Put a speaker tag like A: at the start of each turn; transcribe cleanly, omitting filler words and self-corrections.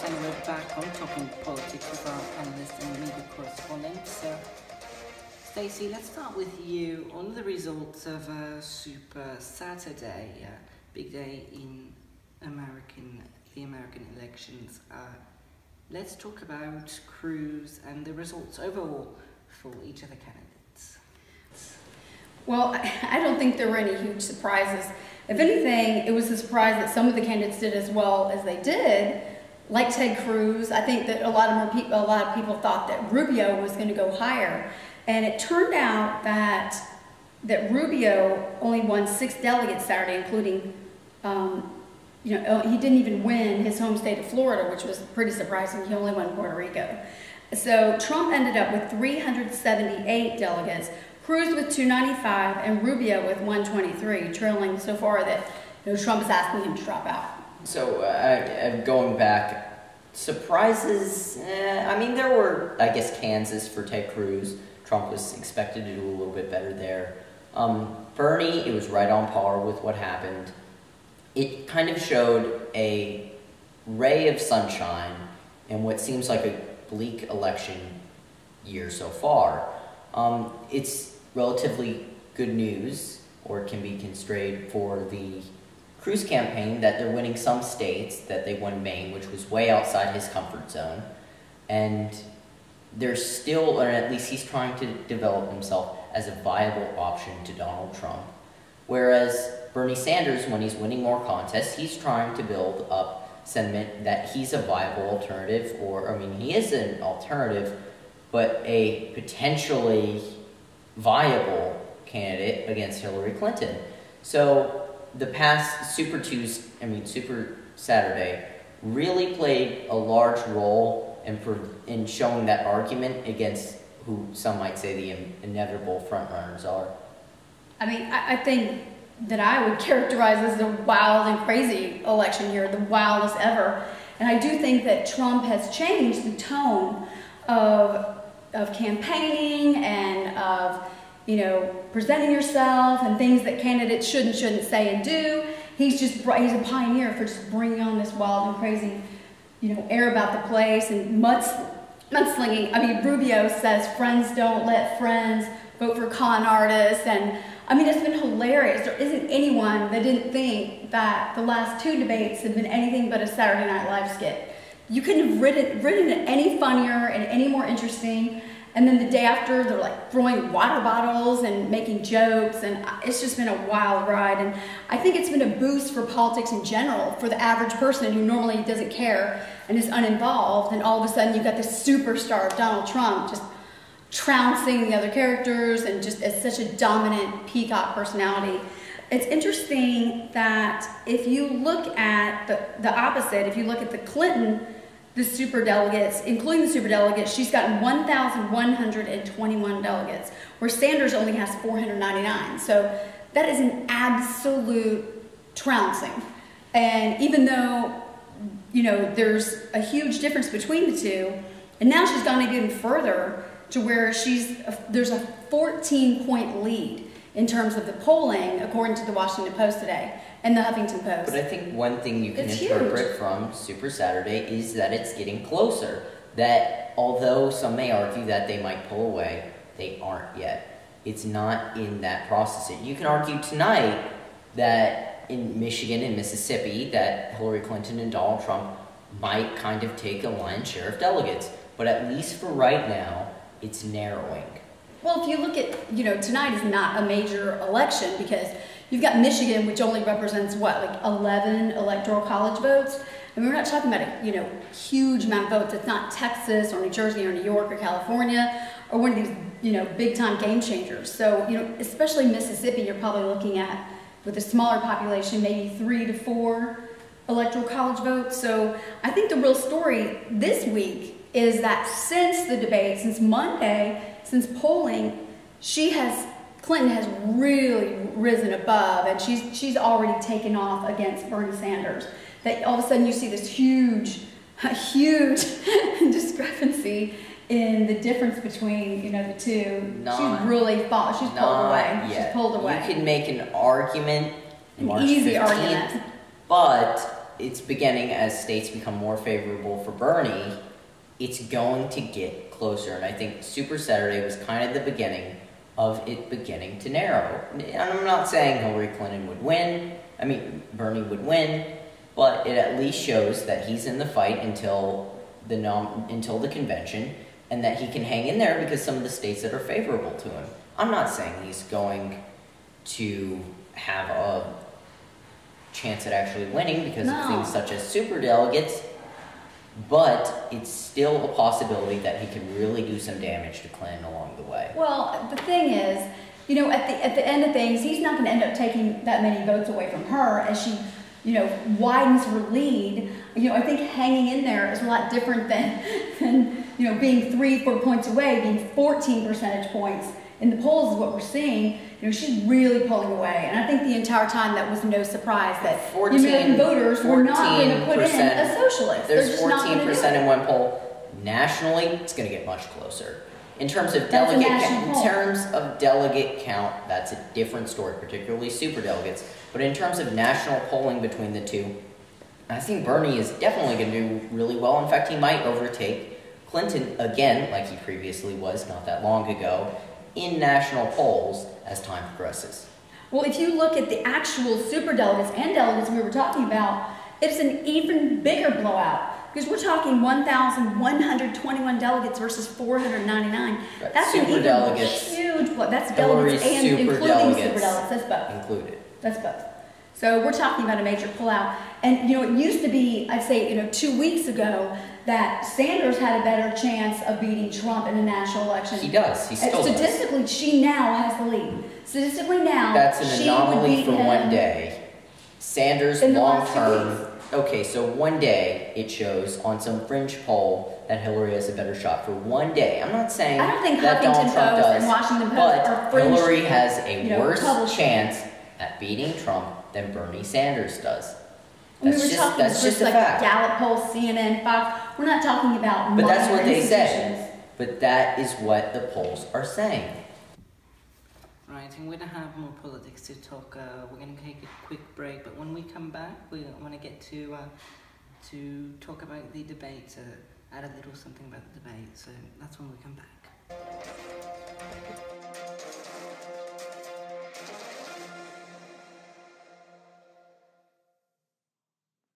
A: and we're back on Talking Politics with our analyst and media correspondent. So, Stacey, let's start with you on the results of Super Saturday, big day in the American elections. Let's talk about Cruz and the results overall for each of the candidates.
B: Well, I don't think there were any huge surprises. If anything, it was a surprise that some of the candidates did as well as they did. Like Ted Cruz, I think that a lot of people thought that Rubio was going to go higher, and it turned out that Rubio only won 6 delegates Saturday, including, he didn't even win his home state of Florida, which was pretty surprising. He only won Puerto Rico. So Trump ended up with 378 delegates, Cruz with 295, and Rubio with 123, trailing so far that Trump is asking him to drop out.
C: So, going back, surprises, there were, I guess, Kansas for Ted Cruz. Trump was expected to do a little bit better there. Bernie, it was right on par with what happened. It kind of showed a ray of sunshine in what seems like a bleak election year so far. It's relatively good news, or it can be constrained for the Cruz campaign, that they're winning some states, that they won Maine, which was way outside his comfort zone, and there's still, or at least he's trying to develop himself as a viable option to Donald Trump. Whereas Bernie Sanders, when he's winning more contests, he's trying to build up sentiment that he's a viable alternative, he is an alternative, but a potentially viable candidate against Hillary Clinton. So the past Super Saturday really played a large role in showing that argument against who some might say the inevitable frontrunners are.
B: I think that I would characterize this as a wild and crazy election year, the wildest ever. And I do think that Trump has changed the tone of campaigning and of presenting yourself and things that candidates shouldn't say and do. He's a pioneer for just bringing on this wild and crazy, air about the place and mudslinging. Rubio says friends don't let friends vote for con artists, and it's been hilarious. There isn't anyone that didn't think that the last 2 debates had been anything but a Saturday Night Live skit. You couldn't have written it any funnier and any more interesting. And then the day after, they're like throwing water bottles and making jokes, and it's just been a wild ride. And I think it's been a boost for politics in general, for the average person who normally doesn't care and is uninvolved. And all of a sudden, you've got this superstar of Donald Trump just trouncing the other characters and just as such a dominant peacock personality. It's interesting that if you look at the opposite, if you look at the Clinton, the superdelegates, including the superdelegates, she's gotten 1,121 delegates, where Sanders only has 499. So that is an absolute trouncing. And even though, there's a huge difference between the two, and now she's gone even further to where there's a 14-point lead in terms of the polling, according to the Washington Post today and the Huffington Post.
C: But I think one thing you can interpret from Super Saturday is that it's getting closer. That although some may argue that they might pull away, they aren't yet. It's not in that process. You can argue tonight that in Michigan and Mississippi that Hillary Clinton and Donald Trump might kind of take a lion's share of delegates. But at least for right now, it's narrowing.
B: Well, if you look at, tonight is not a major election because you've got Michigan, which only represents, 11 electoral college votes? And we're not talking about a, huge amount of votes. It's not Texas or New Jersey or New York or California or one of these, big-time game changers. So, especially Mississippi, you're probably looking at, with a smaller population, maybe 3 to 4 electoral college votes. So I think the real story this week is that since the debate, since Monday, since polling, Clinton has really risen above, and she's already taken off against Bernie Sanders. That all of a sudden you see this huge discrepancy in the difference between the two. She's really she's pulled away. She's pulled away.
C: You can make an argument,
B: an
C: March
B: easy
C: 15th,
B: argument,
C: but it's beginning as states become more favorable for Bernie. It's going to get closer, and I think Super Saturday was kind of the beginning of it beginning to narrow. And I'm not saying Hillary Clinton would win. I mean, Bernie would win, but it at least shows that he's in the fight until the convention, and that he can hang in there because some of the states that are favorable to him. I'm not saying he's going to have a chance at actually winning because of things such as superdelegates, but it's still a possibility that he could really do some damage to Clinton along the way.
B: Well, the thing is, at the end of things, he's not going to end up taking that many votes away from her as she, widens her lead. I think hanging in there is a lot different than being 3-4 points away, being 14 percentage points in the polls is what we're seeing. She's really pulling away, and I think the entire time that was no surprise that the American voters were not going to put in a socialist.
C: There's 14% in one poll. Nationally, it's going to get much closer. In terms of delegate count, that's a different story, particularly superdelegates. But in terms of national polling between the two, I think Bernie is definitely going to do really well. In fact, he might overtake Clinton again, like he previously was not that long ago, in national polls as time progresses.
B: Well, if you look at the actual superdelegates and delegates we were talking about, it's an even bigger blowout. Because we're talking 1,121 delegates versus 499.
C: Right.
B: That's an even huge blowout. That's delegates and including superdelegates. That's both.
C: Included.
B: That's both. So we're talking about a major pullout. And it used to be, I'd say, 2 weeks ago, that Sanders had a better chance of beating Trump in a national election.
C: He does. He still
B: statistically, she now has the lead. Statistically now,
C: that's an anomaly for one day. Sanders long term. Okay, so one day it shows on some fringe poll that Hillary has a better shot for one day. I'm not saying
B: I don't think
C: that
B: Huffington
C: Donald Trump
B: Post
C: does,
B: and Washington Post
C: but
B: are fringe,
C: Hillary has a worse chance
B: publishing
C: at beating Trump than Bernie Sanders does.
B: That's just a fact. Gallup poll, CNN, Fox. We're not talking about.
C: But that's what they say. But that is what the polls are saying.
A: Right, and we're going to have more politics to talk. We're going to take a quick break, but when we come back, we want to get to talk about the debate, add a little something about the debate. So that's when we come back.